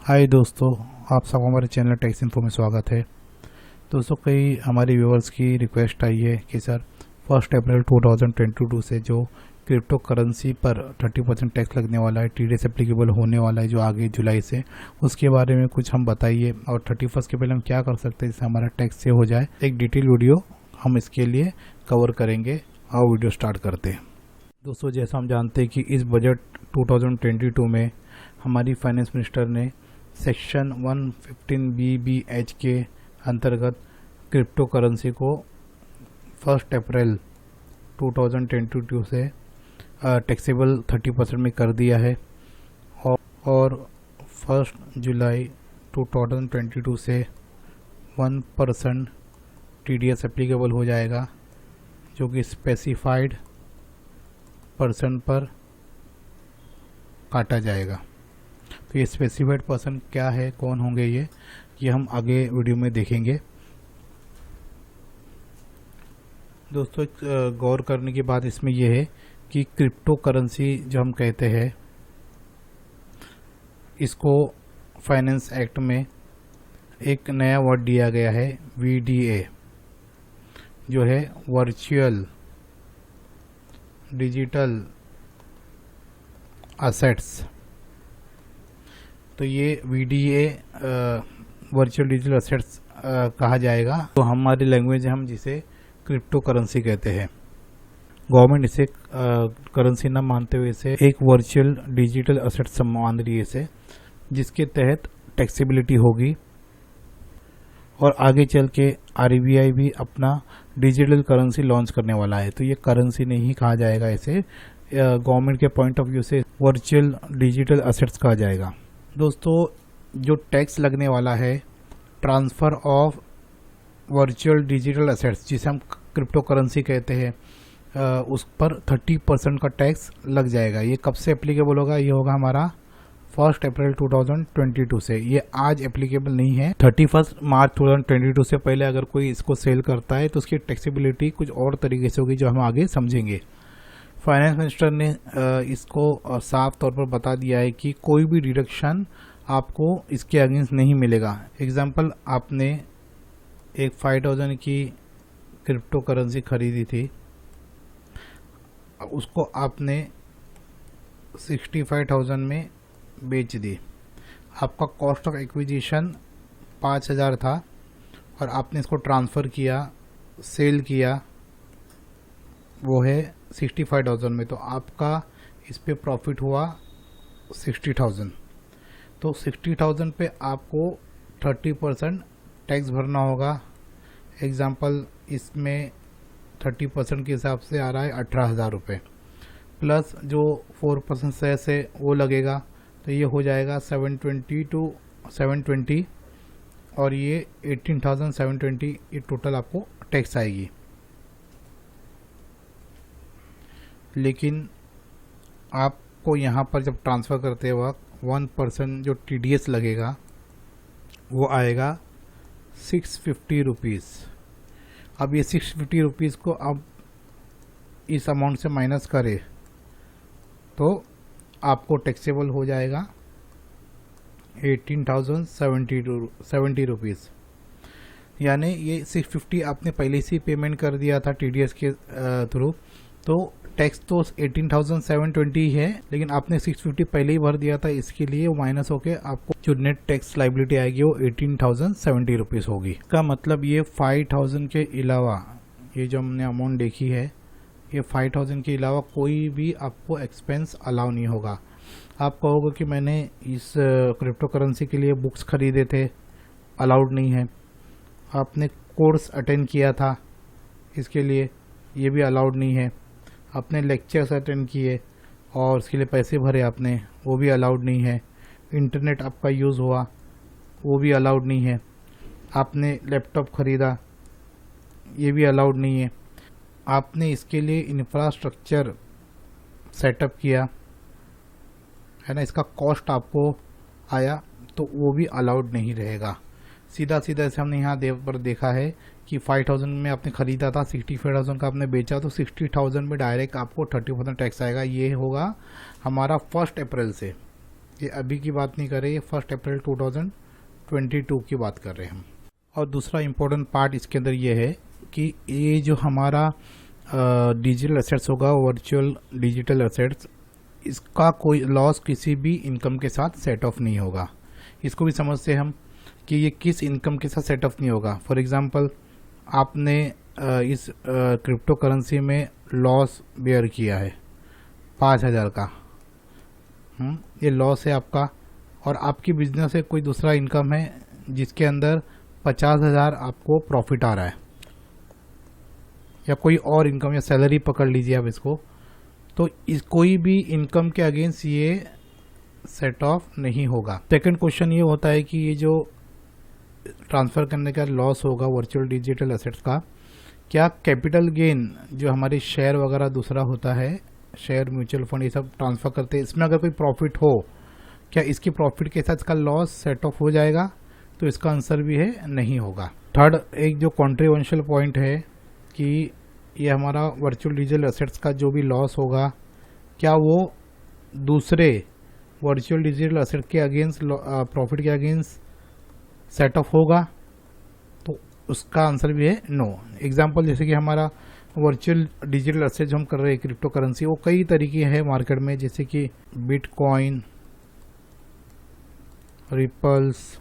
हाय दोस्तों, आप सबको हमारे चैनल टैक्स इन्फो में स्वागत है। दोस्तों, कई हमारे व्यूवर्स की रिक्वेस्ट आई है कि सर 1 अप्रैल 2022 से जो क्रिप्टो करेंसी पर 30% टैक्स लगने वाला है, TDS एप्लीकेबल होने वाला है जो आगे जुलाई से, उसके बारे में कुछ हम बताइए और 31 के पहले हम क्या कर सकते हैं जिससे हमारा टैक्स सेव हो जाए। एक डिटेल वीडियो हम इसके लिए कवर करेंगे। आओ वीडियो स्टार्ट करते हैं। दोस्तों, जैसा हम जानते हैं कि इस बजट 2022 में हमारी फाइनेंस मिनिस्टर ने सेक्शन 115BBH के अंतर्गत क्रिप्टो करेंसी को 1 अप्रैल 2022 से टैक्सेबल 30% में कर दिया है और 1 जुलाई 2022 से 1% TDS एप्लीकेबल हो जाएगा, जो कि स्पेसिफाइड पर्सन पर काटा जाएगा। तो ये स्पेसिफाइड पर्सन क्या है, कौन होंगे ये हम आगे वीडियो में देखेंगे। दोस्तों, गौर करने की बात इसमें यह है कि क्रिप्टो करेंसी जो हम कहते हैं, इसको फाइनेंस एक्ट में एक नया वर्ड दिया गया है, VDA, जो है वर्चुअल डिजिटल असेट्स। तो ये VDA वर्चुअल डिजिटल असेट्स कहा जाएगा। तो हमारी लैंग्वेज हम जिसे क्रिप्टो करेंसी कहते हैं। गवर्नमेंट इसे करेंसी ना मानते हुए इसे एक वर्चुअल डिजिटल असेट्स मान रही है इसे, जिसके तहत टैक्सेबिलिटी होगी। और आगे चल के RBI भी अपना डिजिटल करेंसी लॉन्च करने वाला है। तो ये करेंसी नहीं कहा जाएगा, इसे गवर्नमेंट के पॉइंट ऑफ व्यू से वर्चुअल डिजिटल असेट्स कहा जाएगा। दोस्तों, जो टैक्स लगने वाला है transfer of virtual digital assets, जिसे हम क्रिप्टो करेंसी कहते हैं, उस पर 30% का टैक्स लग जाएगा। ये कब से एप्लीकेबल होगा? ये होगा हमारा 1 अप्रैल 2022 से। ये आज एप्लीकेबल नहीं है। 31 मार्च 2022 से पहले अगर कोई इसको सेल करता है तो उसकी टैक्सेबिलिटी कुछ और तरीके से होगी, जो हम आगे समझेंगे। फाइनेंस मिनिस्टर ने इसको साफ तौर पर बता दिया है कि कोई भी डिडक्शन आपको इसके अगेंस्ट नहीं मिलेगा। एग्जाम्पल, आपने एक 5000 की क्रिप्टो करेंसी खरीदी थी, उसको आपने 65,000 में बेच दी। आपका कॉस्ट ऑफ एक्विजिशन 5000 था और आपने इसको ट्रांसफ़र किया, सेल किया, वो है 65,000 में। तो आपका इस पे प्रॉफिट हुआ 60,000। तो 60,000 पे आपको 30% टैक्स भरना होगा। एग्जाम्पल, इसमें 30% के हिसाब से आ रहा है 18,000 रुपये, प्लस जो 4% सेस है वो लगेगा। तो ये हो जाएगा 720 और ये 18,720, ये टोटल आपको टैक्स आएगी। लेकिन आपको यहाँ पर जब ट्रांसफ़र करते वक्त 1% जो TDS लगेगा वो आएगा 650 रुपीज़। अब ये 650 रुपीज़ को अब इस अमाउंट से माइनस करें तो आपको टैक्सेबल हो जाएगा 18,070 रुपीज़। यानी ये 650 आपने पहले से पेमेंट कर दिया था TDS के थ्रू, तो टैक्स तो 18,720 है, लेकिन आपने 650 पहले ही भर दिया था, इसके लिए वो माइनस होके आपको जो नेट टैक्स लाइबिलिटी आएगी वो 18,070 रुपीज़ होगी। का मतलब ये 5,000 के अलावा, ये जो हमने अमाउंट देखी है, ये 5,000 के अलावा कोई भी आपको एक्सपेंस अलाउ नहीं होगा। आप कहोगे कि मैंने इस क्रिप्टो करेंसी के लिए बुक्स खरीदे थे, अलाउड नहीं है। आपने कोर्स अटेंड किया था, इसके लिए ये भी अलाउड नहीं है। आपने लेक्चर्स अटेंड किए और उसके लिए पैसे भरे आपने, वो भी अलाउड नहीं है। इंटरनेट आपका यूज़ हुआ, वो भी अलाउड नहीं है। आपने लैपटॉप ख़रीदा, ये भी अलाउड नहीं है। आपने इसके लिए इंफ्रास्ट्रक्चर सेटअप किया है ना, इसका कॉस्ट आपको आया, तो वो भी अलाउड नहीं रहेगा। सीधा सीधा ऐसे हमने यहाँ पर देखा है कि 5,000 में आपने ख़रीदा था, 65,000 का आपने बेचा, तो 60,000 में डायरेक्ट आपको 30% टैक्स आएगा। ये होगा हमारा 1 अप्रैल से। ये अभी की बात नहीं कर रहे, ये 1 अप्रैल 2022 की बात कर रहे हैं हम। और दूसरा इम्पोर्टेंट पार्ट इसके अंदर ये है कि ये जो हमारा डिजिटल एसेट्स होगा, वर्चुअल डिजिटल एसेट्स, इसका कोई लॉस किसी भी इनकम के साथ सेट ऑफ नहीं होगा। इसको भी समझते हम कि ये किस इनकम के साथ सेट ऑफ नहीं होगा। फॉर एग्जांपल आपने इस क्रिप्टो करेंसी में लॉस बेयर किया है 5,000 का, ये लॉस है आपका, और आपकी बिजनेस से कोई दूसरा इनकम है जिसके अंदर 50,000 आपको प्रॉफिट आ रहा है, या कोई और इनकम या सैलरी पकड़ लीजिए आप इसको, तो इस कोई भी इनकम के अगेंस्ट ये सेट ऑफ नहीं होगा। सेकंड क्वेश्चन ये होता है कि ये जो ट्रांसफ़र करने का लॉस होगा वर्चुअल डिजिटल एसेट्स का, क्या कैपिटल गेन जो हमारे शेयर वगैरह दूसरा होता है, शेयर म्यूचुअल फंड ये सब ट्रांसफ़र करते हैं, इसमें अगर कोई प्रॉफिट हो, क्या इसकी प्रॉफिट के साथ इसका लॉस सेट ऑफ हो जाएगा? तो इसका आंसर भी है नहीं होगा। थर्ड एक जो कॉन्ट्रीवेंशियल पॉइंट है कि ये हमारा वर्चुअल डिजिटल एसेट्स का जो भी लॉस होगा, क्या वो दूसरे वर्चुअल डिजिटल एसेट के अगेंस्ट प्रॉफिट के अगेंस्ट सेट ऑफ होगा? तो उसका आंसर भी है नो। एग्जांपल जैसे कि हमारा वर्चुअल डिजिटल एसेट जो हम कर रहे हैं क्रिप्टो करेंसी, वो कई तरीके हैं मार्केट में, जैसे कि बिटकॉइन, रिपल्स,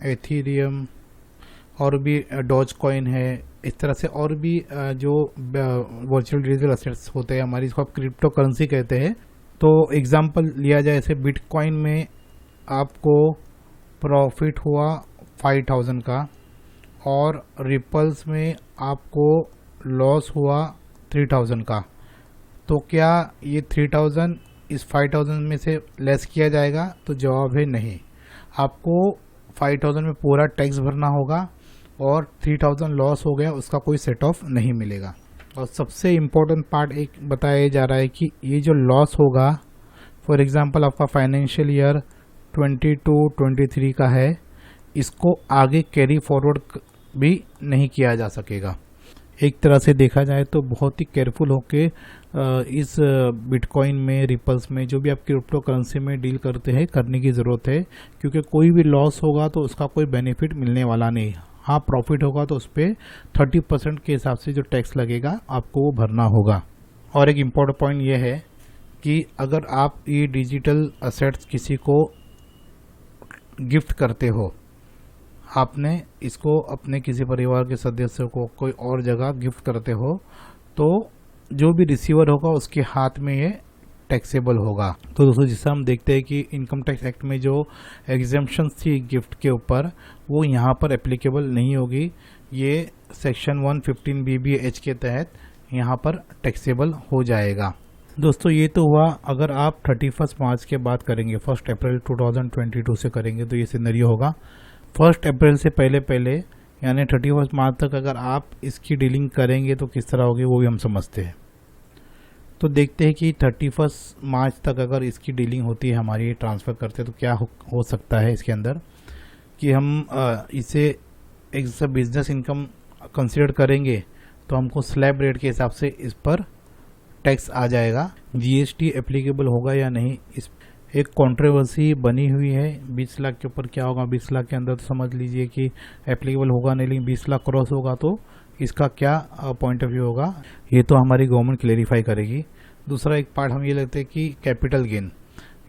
एथीरियम, और भी डॉज कॉइन है। इस तरह से और भी जो वर्चुअल डिजिटल एसेट्स होते हैं हमारी, इसको आप क्रिप्टो करेंसी कहते हैं। तो एग्जांपल लिया जाए, जैसे बिटकॉइन में आपको प्रॉफिट हुआ 5,000 का, और रिपल्स में आपको लॉस हुआ 3,000 का, तो क्या ये 3,000 इस 5,000 में से लेस किया जाएगा? तो जवाब है नहीं। आपको 5,000 में पूरा टैक्स भरना होगा, और 3,000 लॉस हो गया उसका कोई सेट ऑफ नहीं मिलेगा। और सबसे इम्पोर्टेंट पार्ट एक बताया जा रहा है कि ये जो लॉस होगा, फॉर एग्जांपल आपका फाइनेंशियल ईयर 22-23 का है, इसको आगे कैरी फॉरवर्ड भी नहीं किया जा सकेगा। एक तरह से देखा जाए तो बहुत ही केयरफुल होके इस बिटकॉइन में, रिपल्स में, जो भी आप क्रिप्टो करेंसी में डील करते हैं, करने की ज़रूरत है, क्योंकि कोई भी लॉस होगा तो उसका कोई बेनिफिट मिलने वाला नहीं। हाँ, प्रॉफिट होगा तो उस पर 30% के हिसाब से जो टैक्स लगेगा आपको वो भरना होगा। और एक इम्पोर्टेंट पॉइंट ये है कि अगर आप ये डिजिटल असेट्स किसी को गिफ्ट करते हो, आपने इसको अपने किसी परिवार के सदस्य को कोई और जगह गिफ्ट करते हो, तो जो भी रिसीवर होगा उसके हाथ में ये टैक्सेबल होगा। तो दोस्तों, जिससे हम देखते हैं कि इनकम टैक्स एक्ट में जो एग्जेम्पशन थी गिफ्ट के ऊपर, वो यहाँ पर एप्लीकेबल नहीं होगी। ये सेक्शन 115 BBH के तहत यहाँ पर टैक्सेबल हो जाएगा। दोस्तों, ये तो हुआ अगर आप 31 मार्च के बाद करेंगे, 1 अप्रैल 2022 से करेंगे तो ये सिनेरियो होगा। 1 अप्रैल से पहले यानी 31 मार्च तक अगर आप इसकी डीलिंग करेंगे तो किस तरह होगी वो भी हम समझते हैं। तो देखते हैं कि 31 मार्च तक अगर इसकी डीलिंग होती है, हमारी ट्रांसफ़र करते हैं, तो क्या हो सकता है इसके अंदर कि हम इसे एक बिजनेस इनकम कंसिडर करेंगे तो हमको स्लैब रेट के हिसाब से इस पर टैक्स आ जाएगा। GST एप्लीकेबल होगा या नहीं, इस एक कंट्रोवर्सी बनी हुई है। 20 लाख के ऊपर क्या होगा, 20 लाख के अंदर तो समझ लीजिए कि एप्लीकेबल होगा नहीं, लेकिन 20 लाख क्रॉस होगा तो इसका क्या पॉइंट ऑफ व्यू होगा, ये तो हमारी गवर्नमेंट क्लेरिफाई करेगी। दूसरा एक पार्ट हम ये लगता है कि कैपिटल गेन,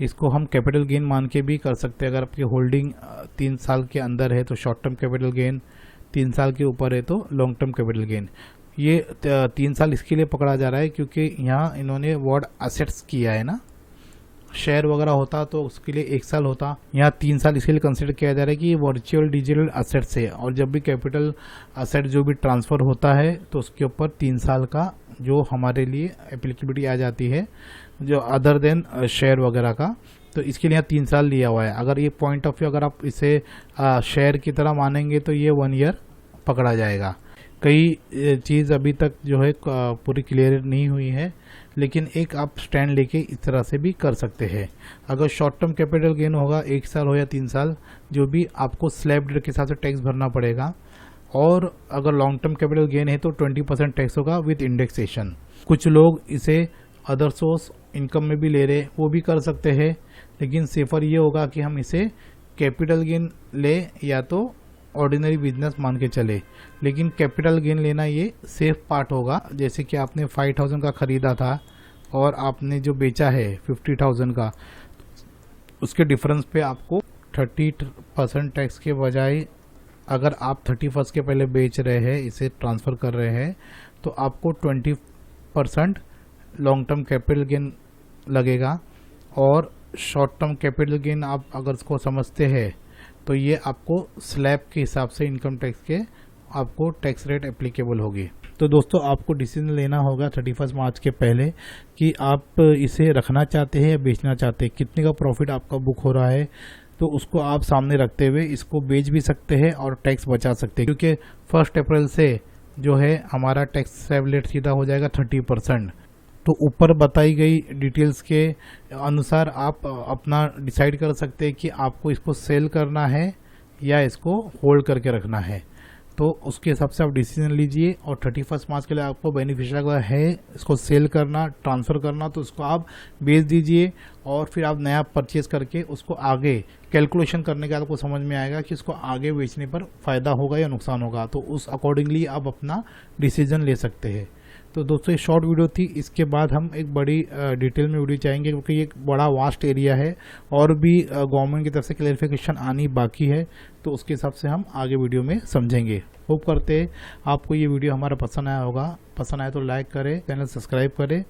इसको हम कैपिटल गेन मान के भी कर सकते हैं। अगर आपकी होल्डिंग 3 साल के अंदर है तो शॉर्ट टर्म कैपिटल गेन, 3 साल के ऊपर है तो लॉन्ग टर्म कैपिटल गेन। ये 3 साल इसके लिए पकड़ा जा रहा है क्योंकि यहाँ इन्होंने वर्ड असेट्स किया है ना, शेयर वगैरह होता तो उसके लिए 1 साल होता, यहाँ 3 साल इसके लिए कंसिडर किया जा रहा है कि वर्चुअल डिजिटल असेट्स है, और जब भी कैपिटल असेट जो भी ट्रांसफ़र होता है तो उसके ऊपर 3 साल का जो हमारे लिए एप्लीकेबिलिटी आ जाती है, जो अदर देन शेयर वगैरह का, तो इसके लिए यहाँ 3 साल लिया हुआ है। अगर ये पॉइंट ऑफ व्यू अगर आप इसे शेयर की तरह मानेंगे तो ये 1 ईयर पकड़ा जाएगा। कई चीज़ अभी तक जो है पूरी क्लियर नहीं हुई है, लेकिन एक आप स्टैंड लेके इस तरह से भी कर सकते हैं। अगर शॉर्ट टर्म कैपिटल गेन होगा 1 साल हो या 3 साल, जो भी आपको स्लैब रेट के हिसाब से टैक्स भरना पड़ेगा, और अगर लॉन्ग टर्म कैपिटल गेन है तो 20% टैक्स होगा विद इंडेक्सेशन। कुछ लोग इसे अदर सोर्स इनकम में भी ले रहे वो भी कर सकते हैं, लेकिन सेफर ये होगा कि हम इसे कैपिटल गेन ले या तो ऑर्डिनरी बिजनेस मान के चले। लेकिन कैपिटल गेन लेना ये सेफ पार्ट होगा। जैसे कि आपने 5000 का खरीदा था और आपने जो बेचा है 50,000 का, उसके डिफरेंस पे आपको 30% टैक्स के बजाय अगर आप 31 के पहले बेच रहे हैं, इसे ट्रांसफ़र कर रहे हैं, तो आपको 20% लॉन्ग टर्म कैपिटल गेन लगेगा। और शॉर्ट टर्म कैपिटल गेन आप अगर इसको समझते हैं तो ये आपको स्लैब के हिसाब से इनकम टैक्स के आपको टैक्स रेट एप्लीकेबल होगी। तो दोस्तों आपको डिसीजन लेना होगा 31 मार्च के पहले कि आप इसे रखना चाहते हैं या बेचना चाहते हैं, कितने का प्रॉफिट आपका बुक हो रहा है, तो उसको आप सामने रखते हुए इसको बेच भी सकते हैं और टैक्स बचा सकते हैं। क्योंकि 1 अप्रैल से जो है हमारा टैक्स स्लैब रेट सीधा हो जाएगा 30%। तो ऊपर बताई गई डिटेल्स के अनुसार आप अपना डिसाइड कर सकते हैं कि आपको इसको सेल करना है या इसको होल्ड करके रखना है। तो उसके हिसाब से आप डिसीजन लीजिए। और 31 मार्च के लिए आपको बेनिफिशियल अगर है इसको सेल करना, ट्रांसफ़र करना, तो उसको आप बेच दीजिए और फिर आप नया परचेज करके उसको आगे कैलकुलेशन करने के बाद आपको समझ में आएगा कि इसको आगे बेचने पर फ़ायदा होगा या नुकसान होगा। तो उस अकॉर्डिंगली आप अपना डिसीजन ले सकते हैं। तो दोस्तों ये शॉर्ट वीडियो थी। इसके बाद हम एक बड़ी डिटेल में वीडियो चाहेंगे, क्योंकि ये एक बड़ा वास्ट एरिया है और भी गवर्नमेंट की तरफ से क्लैरिफिकेशन आनी बाकी है। तो उसके हिसाब से हम आगे वीडियो में समझेंगे। होप करते हैं आपको ये वीडियो हमारा पसंद आया होगा। पसंद आया तो लाइक करें, चैनल सब्सक्राइब करें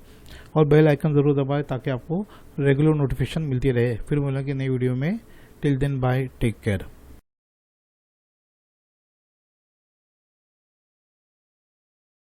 और बेल आइकन ज़रूर दबाएं ताकि आपको रेगुलर नोटिफिकेशन मिलती रहे। फिर मिलेंगे नई वीडियो में। Till then bye, take care.